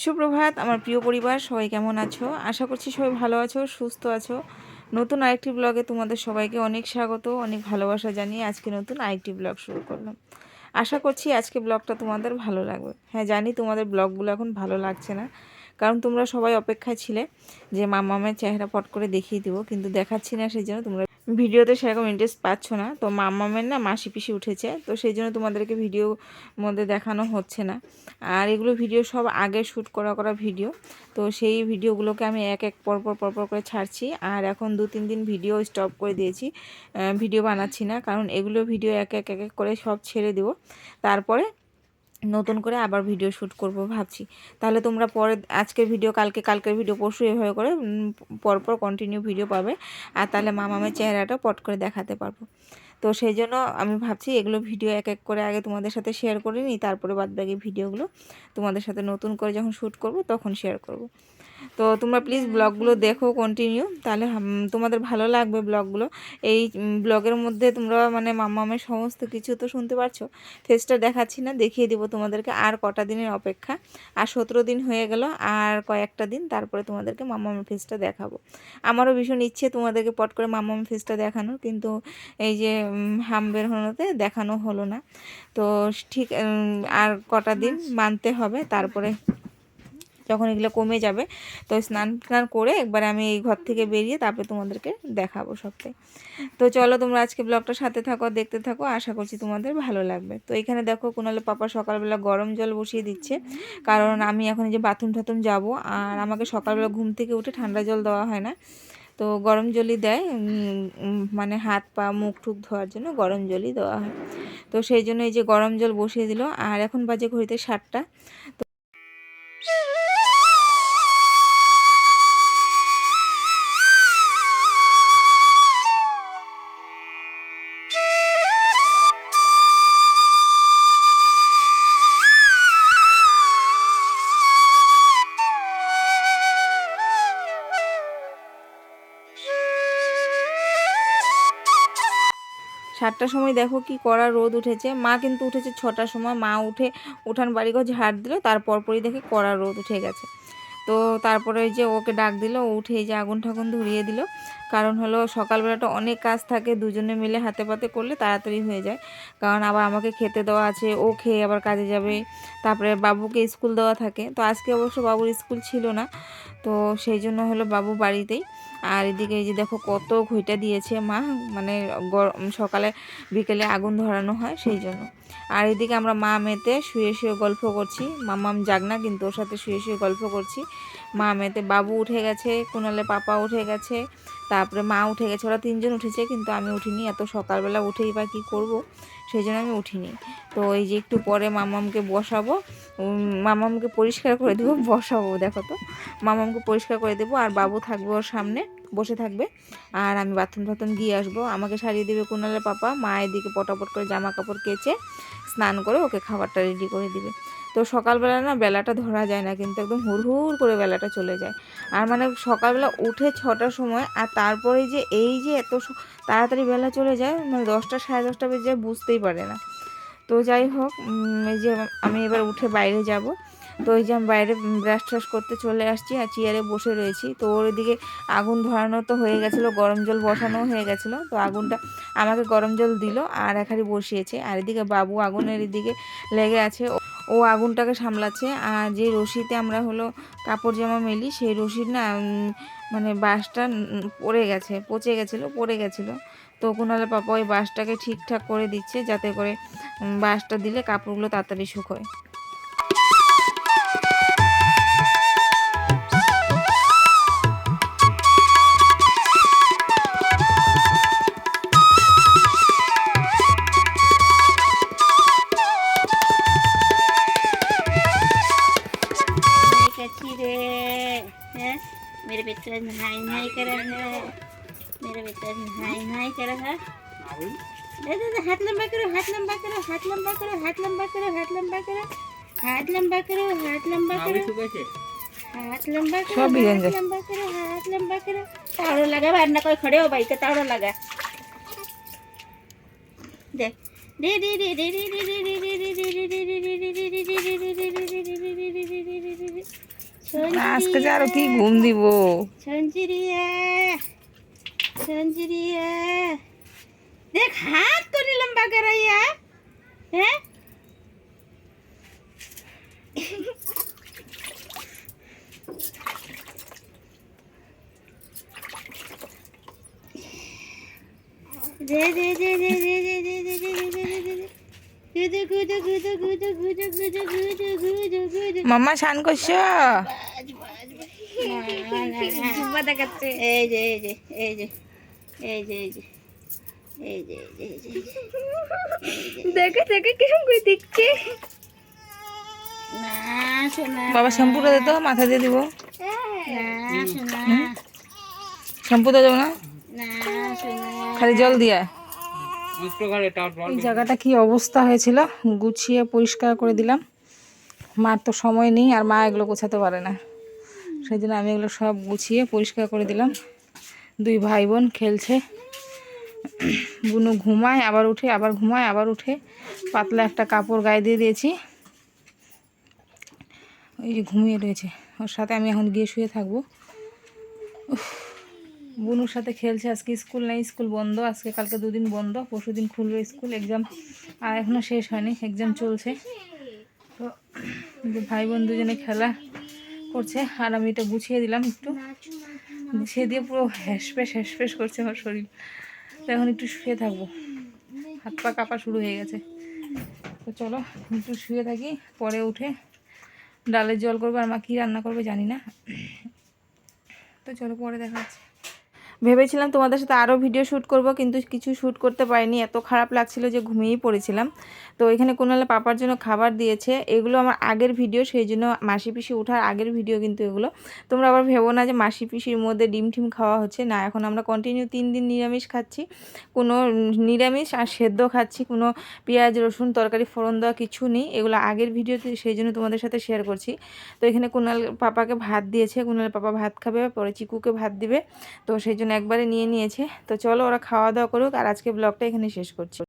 সুপ্রভাত আমার প্রিয় পরিবার, সবাই কেমন আছো? আশা করছি সবাই ভালো আছো, সুস্থ আছো। নতুন আরেকটি ব্লগে তোমাদের সবাইকে অনেক স্বাগত, অনেক ভালোবাসা জানিয়ে আজকে নতুন আরেকটি ব্লগ শুরু করলাম। আশা করছি আজকে ব্লগটা তোমাদের ভালো লাগবে। হ্যাঁ, জানি তোমাদের ব্লগগুলো এখন ভালো লাগছে না, কারণ তোমরা সবাই অপেক্ষায় ছিলে যে মামামের চেহারা পট করে দেখিয়ে দেবো, কিন্তু দেখাচ্ছি না, সেই জন্য তোমরা ভিডিওতে সেরকম ইন্টারেস্ট পাচ্ছ না। তো মামামের না মাসি পিসি উঠেছে, তো সেই জন্য তোমাদেরকে ভিডিও মধ্যে দেখানো হচ্ছে না। আর এগুলো ভিডিও সব আগে শ্যুট করা ভিডিও, তো সেই ভিডিওগুলোকে আমি এক এক পরপর করে ছাড়ছি। আর এখন 2-3 দিন ভিডিও স্টপ করে দিয়েছি, ভিডিও বানাচ্ছি না, কারণ এগুলো ভিডিও এক এক করে সব ছেড়ে দেবো, তারপরে নতুন করে আবার ভিডিও শ্যুট করব ভাবছি। তাহলে তোমরা পরে আজকের ভিডিও কালকের ভিডিও পরশু এভাবে করে পরপর কন্টিনিউ ভিডিও পাবে, আর তাহলে মামামের চেহারাটা পট করে দেখাতে পারবো। তো সেই জন্য আমি ভাবছি এগুলো ভিডিও এক এক করে আগে তোমাদের সাথে শেয়ার করে নিই, তারপরে বাদবাকি ভিডিওগুলো তোমাদের সাথে নতুন করে যখন শ্যুট করব তখন শেয়ার করব। তো তোমরা প্লিজ ব্লগগুলো দেখো কন্টিনিউ, তাহলে তোমাদের ভালো লাগবে ব্লগগুলো। এই ব্লগের মধ্যে তোমরা মানে মামামের সমস্ত কিছু তো শুনতে পারছো। ফেসটা দেখাচ্ছি না, দেখিয়ে দিব তোমাদেরকে। আর কটা দিনের অপেক্ষা, আর 17 দিন হয়ে গেল, আর কয়েকটা দিন, তারপরে তোমাদেরকে মামামের ফেসটা দেখাবো। আমারও ভীষণ ইচ্ছে তোমাদেরকে পট করে মামামের ফেসটা দেখানোর, কিন্তু এই যে হাম বের হনোতে দেখানো হলো না। তো ঠিক আর কটা দিন মানতে হবে, তারপরে যখন এগুলো কমে যাবে তো স্নান করে একবার আমি এই ঘর থেকে বেরিয়ে তারপরে তোমাদেরকে দেখাবো সবটাই। তো চলো তোমরা আজকে ব্লগটার সাথে থাকো, দেখতে থাকো, আশা করছি তোমাদের ভালো লাগবে। তো এখানে দেখো কুনালের পাপা সকালবেলা গরম জল বসিয়ে দিচ্ছে, কারণ আমি এখন এই যে বাথরুম টাথরুম যাবো, আর আমাকে সকালবেলা ঘুম থেকে উঠে ঠান্ডা জল দেওয়া হয় না, তো গরম জলই দেয়। মানে হাত পা মুখ টুক ধোয়ার জন্য গরম জলই দেওয়া হয়। তো সেই জন্য এই যে গরম জল বসিয়ে দিল, আর এখন বাজে ঘড়িতে 7টা। সাতটার সময় দেখো কি কড়া রোদ উঠেছে। মা কিন্তু উঠেছে 6টার সময়, মা উঠে উঠান বাড়িঘর ঝাড় দিল, তারপর পরই দেখে কড়া রোদ উঠে গেছে। তো তারপরে যে ওকে ডাক দিল, ও উঠে এই যে আগুন ঠাকুন ধরিয়ে দিল। কারণ হলো সকালবেলাটা অনেক কাজ থাকে, দুজনে মিলে হাতে পাতে করলে তাড়াতাড়ি হয়ে যায়, কারণ আবার আমাকে খেতে দেওয়া আছে, ও খেয়ে আবার কাজে যাবে, তারপরে বাবুকে স্কুল দেওয়া থাকে। তো আজকে অবশ্য বাবুর স্কুল ছিল না, তো সেই জন্য হলো বাবু বাড়িতেই। আর এদিকে এই যে দেখো কত ঘইটা দিয়েছে মা, মানে সকালে বিকেলে আগুন ধরানো হয় সেই জন্য। আর এদিকে আমরা মা মেয়েতে শুয়ে শুয়ে গল্প করছি, মামাম জাগনা কিন্তু ওর সাথে শুয়ে শুয়ে গল্প করছি। মা মেয়েতে বাবু উঠে গেছে, কুনালে পাপা উঠে গেছে, তারপরে মা উঠে গেছে, ওরা 3জন উঠেছে, কিন্তু আমি উঠিনি, এত সকালবেলা উঠেই বা কী করবো, সেই জন্য আমি উঠিনি। তো এই যে একটু পরে মামামকে বসাবো, মামামকে পরিষ্কার করে দেবো, বসাবো দেখো তো, মামামকে পরিষ্কার করে দেবো, আর বাবু থাকবে ওর সামনে বসে থাকবে, আর আমি বাথরুম টাথরুম গিয়ে আসবো। আমাকে সারিয়ে দেবে কুনালের পাপা, মা এদিকে পটাপট করে জামা কাপড় কেচে স্নান করে ওকে খাবারটা রেডি করে দিবে। তো সকালবেলা না বেলাটা ধরা যায় না, কিন্তু একদম হুড়হুড় করে বেলাটা চলে যায়। আর মানে সকালবেলা উঠে 6টার সময়, আর তারপরে যে এই যে এত তাড়াতাড়ি বেলা চলে যায়, মানে 10টা সাড়ে 10টা বেজে যায়, বুঝতেই পারে না। তো যাই হোক, এই যে আমি এবার উঠে বাইরে যাব। তো এই যে আমি বাইরে ব্রাশ ট্রাশ করতে চলে আসছি, আর চেয়ারে বসে রয়েছি। তো ওর এদিকে আগুন ধরানো তো হয়ে গেছিলো, গরম জল বসানো হয়ে গেছিলো, তো আগুনটা আমাকে গরম জল দিল আর এক হাঁড়ি বসিয়েছে। আর এদিকে বাবু আগুনের এদিকে লেগে আছে, ও আগুনটাকে সামলাচ্ছে। আর যে রশিতে আমরা হলো কাপড় জামা মেলি, সেই রশির না মানে বাঁশটা পচে গেছিলো। তো কুনালের পাপা ওই বাঁশটাকে ঠিকঠাক করে দিচ্ছে, যাতে করে বাঁশটা দিলে কাপড়গুলো তাড়াতাড়ি শুকোয়। मेरे बेटा नहाई नहाई कर रहा है, मेरा बेटा नहाई नहाई कर रहा है। दे दे दे, हाथ लंबा करो, हाथ लंबा करो, हाथ लंबा करो, हाथ लंबा करो, हाथ लंबा करो, हाथ लंबा करो, हाथ लंबा करो, हाथ लंबा करो, हाथ लंबा करो, हाथ लंबा करो। तावड़ो लगा, वरना कोई खड़े हो भाई तो तावड़ो लगा। दे আজকে যে আরো কি ঘুম দিব। সঞ্জিরিয়া দেখ হাত করে লম্বা করাইয়া। হ্যাঁ দে দে দে দে দে দে দে দে দে দে দে দে গুদু গুদু গুদু গুদু গুদু গুদু গুদু গুদু গুদু। মাম্মা স্নান করছো? জুম্মা দেখাচ্ছে। এই যে এই যে এই যে এই যে এই যে এই যে এই যে দেখে দেখে কিরকম করে দেখছে। না শোনা বাবা শ্যাম্পুটা দে তো, মাথা দিয়ে দিব। না শোনা শ্যাম্পু তো দেবো না, না শোনা খালি জল দিয়া। এই জায়গাটা কি অবস্থা হয়েছিল, গুছিয়ে পরিষ্কার করে দিলাম। মার তো সময় নেই আর মা এগুলো গোছাতে পারে না, সেই জন্য আমি এগুলো সব গুছিয়ে পরিষ্কার করে দিলাম। দুই ভাই বোন খেলছে, বুনু ঘুমায় আবার উঠে, আবার ঘুমায় আবার উঠে। পাতলা একটা কাপড় গায়ে দিয়ে দিয়েছি, এই যে ঘুমিয়ে রয়েছে। ওর সাথে আমি এখন গিয়ে শুয়ে থাকবো। বুনুর সাথে খেলছে। আজকে স্কুল নেই, স্কুল বন্ধ আজকে, কালকে দুদিন বন্ধ, পরশু দিন খুলবে স্কুল। এক্সাম আর এখনও শেষ হয়নি, এক্সাম চলছে। তো ভাই বোন দুজনে খেলা করছে আর আমি এটা গুছিয়ে দিলাম, একটু গুছিয়ে দিয়ে পুরো হ্যাসপ্যাস করছে আমার শরীর। তো এখন একটু শুয়ে থাকবো, হাত পা কাঁপা শুরু হয়ে গেছে। তো চলো একটু শুয়ে থাকি, পরে উঠে ডালের জল করবো। আর মা কী রান্না করবে জানি না, তো চলো পরে দেখা যাচ্ছে। ভেবেছিলাম তোমাদের সাথে আরও ভিডিও শ্যুট করব, কিন্তু কিছু শ্যুট করতে পারিনি, এত খারাপ লাগছিল যে ঘুমিয়েই পড়েছিলাম। তো এখানে কোনালে পাপার জন্য খাবার দিয়েছে, এগুলো আমার আগের ভিডিও, সেই জন্য মাসি পিসি ওঠার আগের ভিডিও কিন্তু এগুলো। তোমরা আবার ভেবো না যে মাসি পিসির মধ্যে ডিম টিম খাওয়া হচ্ছে, না, এখন আমরা কন্টিনিউ 3 দিন নিরামিষ খাচ্ছি। কোনো নিরামিষ আর সেদ্ধ খাচ্ছি, কোনো পেঁয়াজ রসুন তরকারি ফোড়ন দেওয়া কিছু নেই। এগুলো আগের ভিডিওতে, সেই জন্য তোমাদের সাথে শেয়ার করছি। তো এখানে কুনাল পাপাকে ভাত দিয়েছে, কুনাল পাপা ভাত খাবে, পরে চিকুকে ভাত দিবে, তো সেই জন্য একবারে নিয়ে নিয়েছে। তো চলো ওরা খাওয়া দাওয়া করুক, আর আজকে ব্লগটা এখানে শেষ করছি।